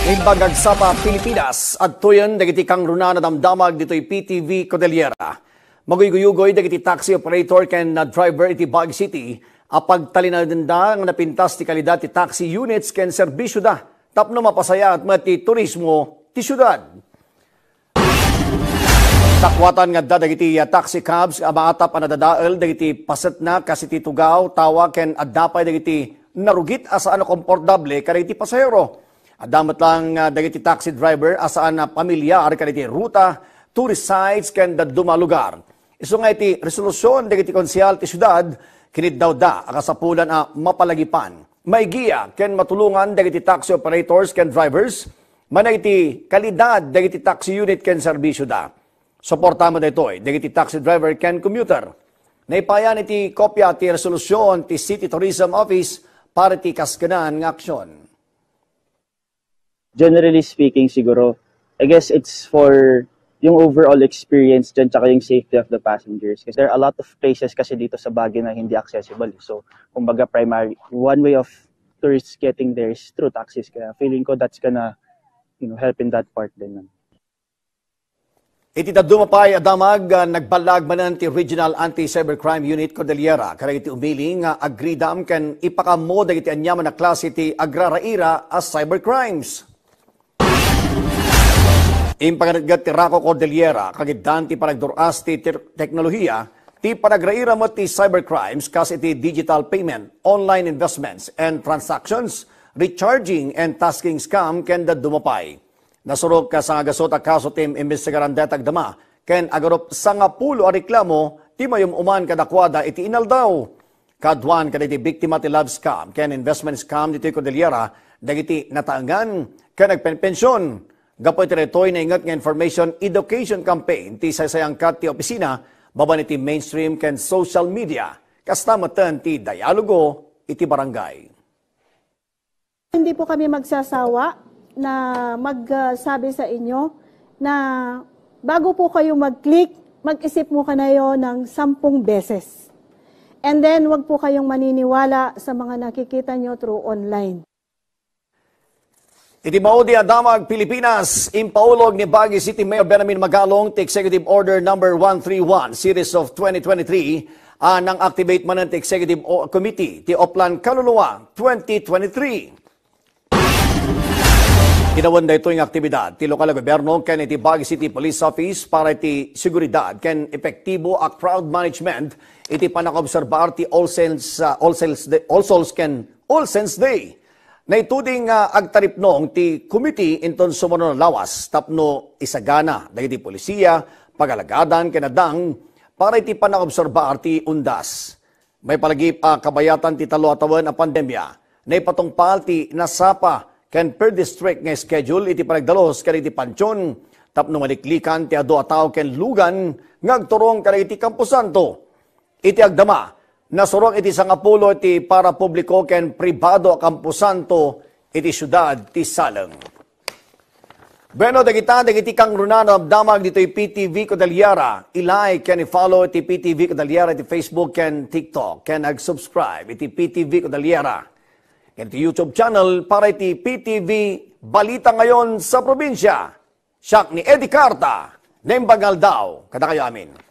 Imbagag sa Pilipinas at tuyan dagiti kang runa na damdamag dito'y PTV Cordillera. Maguyuyugoy dagiti taxi operator ken na driver iti Baguio City apag talinadenda nga napintas ti kalidad ti taxi units ken serbisyo da tapno mapasaya at mati turismo ti syudad. Takwatan nga dagiti taxi cabs maatap ang nadadael dagiti paset na kasi ti tugaw tawa ken addapay dagiti narugit asaan komportable kadagiti pasahero. Adamat lang dagiti taxi driver asaan na pamilyar kadagiti ruta, tourist sites ken daduma lugar. Isu nga iti resolusyon dagiti konsyal ti syudad kinid daw da akasapulan a mapalagipan. Maigiya ken matulungan dagiti taxi operators ken drivers manay iti kalidad dagiti taxi unit ken serbisyo da. Suporta mo daytoy dagiti taxi driver ken commuter. Naipayan iti kopya ti resolusyon ti City Tourism Office para ti kaskanan nga aksyon. Generally speaking, siguro, I guess it's for yung overall experience dyan tsaka yung safety of the passengers. Kasi there are a lot of places kasi dito sa Baguio na hindi accessible. So, kumbaga primary, one way of tourists getting there is through taxis. Kaya feeling ko that's gonna, help in that part din. Iti dadumapay adamag nagbalag manan ti Regional Anti-Cybercrime Unit Cordillera. Kaya iti umiling agridam ken ipakamo dagiti anyaman na klase ti agraraira as cybercrimes. Impaganagat ti Raco Cordillera, kagiddan ti panagduras ti teknolohiya, ti panagraira mo ti cybercrimes kasi ti digital payment, online investments and transactions, recharging and tasking scam ken dadumapay. Nasurog ka sa agasot a kaso tim imbestigaran detag dama, ken agarop sa nga pulo a reklamo, ti mayum uman kadakwada iti inaldaw. Kadwan kaditi biktima ti love scam, ken investment scam diti Cordillera, dagiti nataangan, ken nagpenpensyon. Gapoy tiretoy na ingat nga information education campaign ti saysayang kat ti opisina baban iti mainstream ken social media kastamatan ti dialogo iti barangay. Hindi po kami magsasawa na magsabi sa inyo na bago po kayo mag-click, mag-isip mo kayo ng 10 beses. And then wag po kayong maniniwala sa mga nakikita nyo through online. Iti maudi adamag Pilipinas, impaulog ni Baguio City Mayor Benjamin Magalong ti Executive Order No. 131 Series of 2023 ng Activate Manant Executive Committee ti Oplan Kaluluwa 2023. Ginawan da ito yung aktibidad ti lokal na gobyerno ken iti Baguio City Police Office para iti seguridad ken epektibo a crowd management iti panakobserbar ti All Souls Day. Naituding agtaripnong ti committee inton sumunod na lawas tapno isagana dagiti polisiya pagalagadan kenadang para iti panakobserbar ti undas. May palagip kabayatan ti talo-atawan a pandemya. Naipatungpal ti nasapa ken per district nga schedule iti panagdalos ken iti pansyon tapno maliklikan ti adu ataw ken lugan ngagturong ken iti Camposanto. Iti agdama nasurong iti sangapulo iti para publiko ken pribado a Camposanto iti syudad ti Salem. Bueno, dagiti kang runa na damag dito'y PTV Cordillera. I-like ken i-follow iti PTV Cordillera iti Facebook ken TikTok ken ag-subscribe iti PTV Cordillera. Ken iti YouTube channel para iti PTV Balita Ngayon sa Probinsya. Siak ni Eddie Carta, Nembagal daw, kada kayo amin.